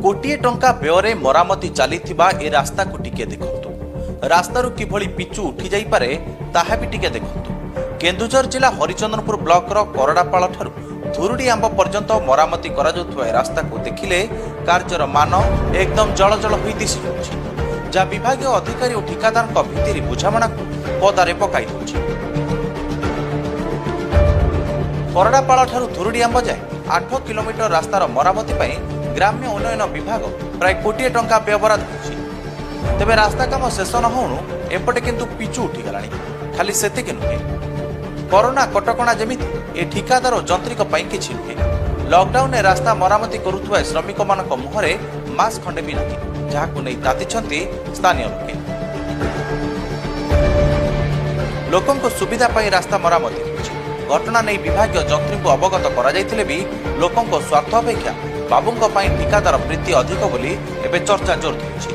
कोटिए टंका व्यୟରେ मरामती चलीथिबा ए रास्ता को टिके देखंतु। रास्तारू किभଳି पिचु उठी जाई पारे ताहा भी टिके देखंतु। केन्दुझर जिला हरिचंद्रपुर ब्लॉक रो करडापाଳ ठारू धुरुडी आंब पर्यंत मरामती करा जाउथबा ए रास्ता को देखिले कार्यर मान एकदम जलजल होई दिसि जाउछि, जा विभागीय अधिकारी और ठिकादार भित्तिरि बुझामणा को पदारे पकाई दउछि। करडापाଳ ठारू धुरुडी आंब जाए 8 किलोमीटर रास्तार मरामती पई ग्राम्य उन्नयन विभाग प्राय कोटिए टंका व्यवहार होछि। तेबे रास्ता काम शेष न होणु एपटे किंतु पिचु उठी गलानी। खाली सेतिके नुहे, कोरोना कटकणा जेमिति ए ठिकादार और जंत्रिक पई किछि नुहे। लॉकडाउन रास्ता मरामती करुथुवा श्रमिक मानक मुहरे मास्क खंडे भी नाही, जाहाकु नै तातिछंती स्थानीय लोके। लोकंको सुविधा पई रास्ता मरामती होछि। घटना नै विभागीय जंत्री को अवगत करा जायतिले भी लोकंको स्वार्थ अपेक्षा बाबूंको पई ठिकादार प्रीति अधिक बोली एबे चर्चा जोर धरिछि।